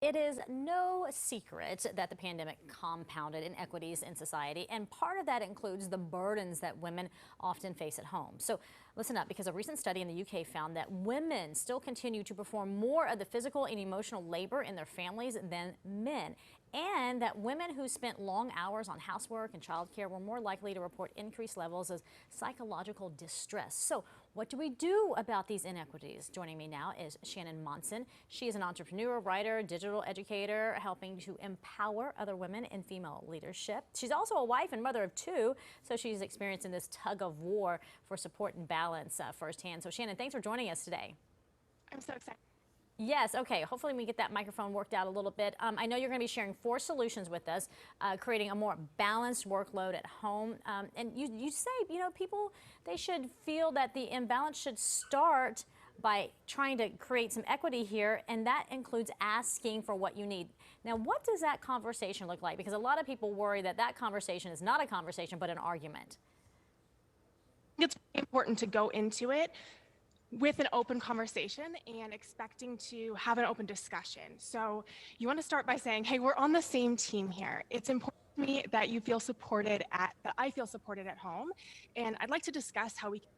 It is no secret that the pandemic compounded inequities in society, and part of that includes the burdens that women often face at home. So listen up, because a recent study in the UK found that women still continue to perform more of the physical and emotional labor in their families than men, and that women who spent long hours on housework and childcare were more likely to report increased levels of psychological distress. So what do we do about these inequities? Joining me now is Shannan Monson. She is an entrepreneur, writer, digital educator, helping to empower other women in female leadership. She's also a wife and mother of two, so she's experiencing this tug of war for support and balance firsthand. So Shannan, thanks for joining us today. I'm so excited. Yes, okay. Hopefully we get that microphone worked out a little bit. I know you're going to be sharing 4 solutions with us, creating a more balanced workload at home. And you say, people, they should feel that the imbalance should start by trying to create some equity here, and that includes asking for what you need. Now, what does that conversation look like? Because a lot of people worry that that conversation is not a conversation, but an argument. It's important to go into it with an open conversation and expecting to have an open discussion. So you want to start by saying, hey, we're on the same team here. It's important to me that you feel supported that I feel supported at home. And I'd like to discuss how we can,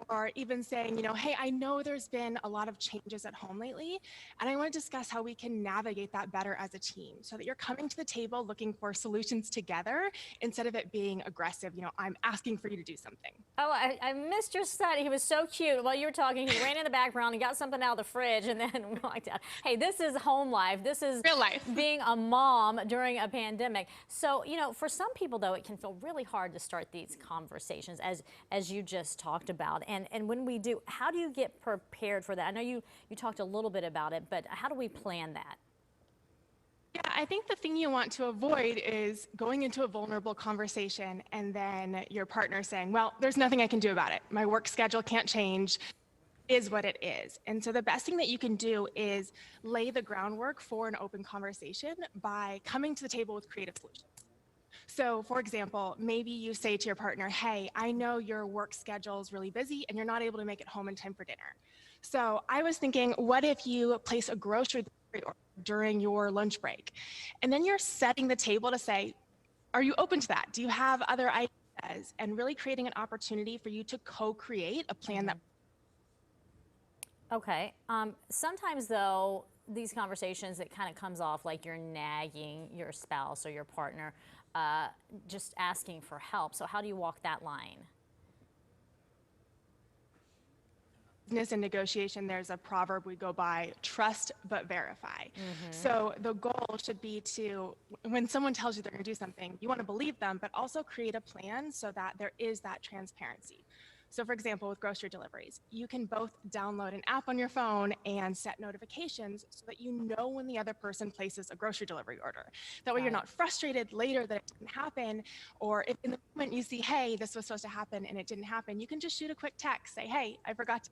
or even saying, hey, I know there's been a lot of changes at home lately, and I want to discuss how we can navigate that better as a team so that you're coming to the table looking for solutions together instead of it being aggressive. I'm asking for you to do something. Oh, I missed your son. He was so cute. While you were talking, he ran in the background and got something out of the fridge and then walked out. Hey, this is home life. This is real life. Being a mom during a pandemic. So, for some people, though, it can feel really hard to start these conversations, as you just talked about. And when we do, how do you get prepared for that? I know you talked a little bit about it, but how do we plan that? Yeah, I think the thing you want to avoid is going into a vulnerable conversation and then your partner saying, well, there's nothing I can do about it. My work schedule can't change, is what it is. And so the best thing that you can do is lay the groundwork for an open conversation by coming to the table with creative solutions. So for example, maybe you say to your partner, hey, I know your work schedule is really busy and you're not able to make it home in time for dinner. So I was thinking, what if you place a grocery order during your lunch break? And then you're setting the table to say, are you open to that? Do you have other ideas? And really creating an opportunity for you to co-create a plan that. Okay. Sometimes, though, these conversations, it kind of comes off like you're nagging your spouse or your partner, just asking for help. So how do you walk that line? Business and negotiation, there's a proverb we go by, trust but verify. So the goal should be to, when someone tells you they're going to do something, you want to believe them, but also create a plan so that there is that transparency. So for example, with grocery deliveries, you can both download an app on your phone and set notifications so that you know when the other person places a grocery delivery order. That way you're not frustrated later that it didn't happen, or if in the moment you see, hey, this was supposed to happen and it didn't happen, you can just shoot a quick text, say, hey, I forgot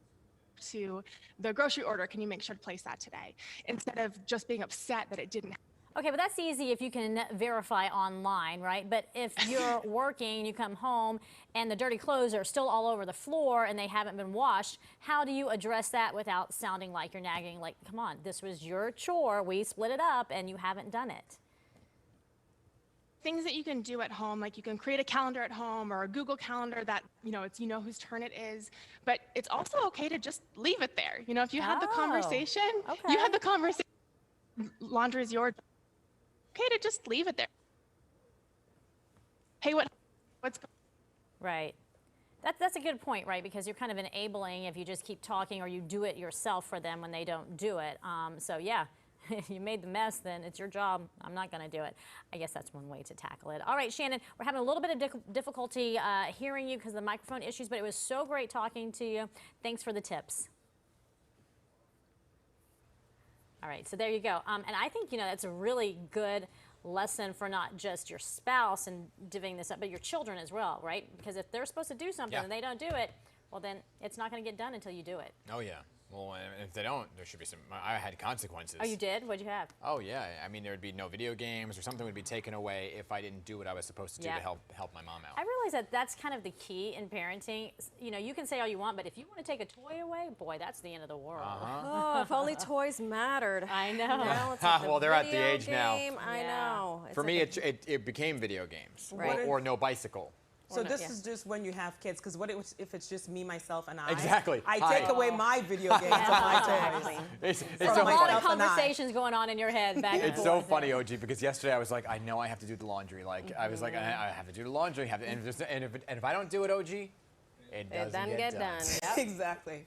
to the grocery order, can you make sure to place that today? Instead of just being upset that it didn't happen. Okay, but that's easy if you can verify online, right? But if you're working, you come home and the dirty clothes are still all over the floor and they haven't been washed, how do you address that without sounding like you're nagging, like, come on, this was your chore, we split it up and you haven't done it? Things that you can do at home, like you can create a calendar at home or a Google Calendar that, it's whose turn it is, but it's also okay to just leave it there. If you had the conversation, you had the conversation, laundry is yours. Okay to just leave it there. Hey, what's going on? Right. That's a good point, right? Because you're kind of enabling if you just keep talking or you do it yourself for them when they don't do it. So yeah, you made the mess, then it's your job. I'm not going to do it. I guess that's one way to tackle it. All right, Shannan, we're having a little bit of difficulty hearing you because of the microphone issues, but it was so great talking to you. Thanks for the tips. All right, so there you go. And I think, that's a really good lesson for not just your spouse and divvying this up, but your children as well, right? Because if they're supposed to do something and they don't do it, well, then it's not going to get done until you do it. Oh, yeah. Well, and if they don't, there should be some. I had consequences. Oh, you did? What'd you have? Oh yeah. I mean, there would be no video games, or something would be taken away if I didn't do what I was supposed to do to help my mom out. I realize that that's kind of the key in parenting. You know, you can say all you want, but if you want to take a toy away, boy, that's the end of the world. Oh, if only toys mattered. I know. Now it's like the Well, they're at the video age now. game. I Yeah. know. It's For like me, a- it became video games, Right. or no bicycle. So no, this yeah. is just when you have kids, because what if it's just me, myself, and I? Exactly. I Hi. take away my video games and my toys. It's There's so a lot funny. of conversations going on in your head back and It's forth. so funny, OG, because yesterday I was like, I know I have to do the laundry. Like, I was like, I have to do the laundry. And if I don't do it, OG, it doesn't It doesn't get done. Yep. Exactly.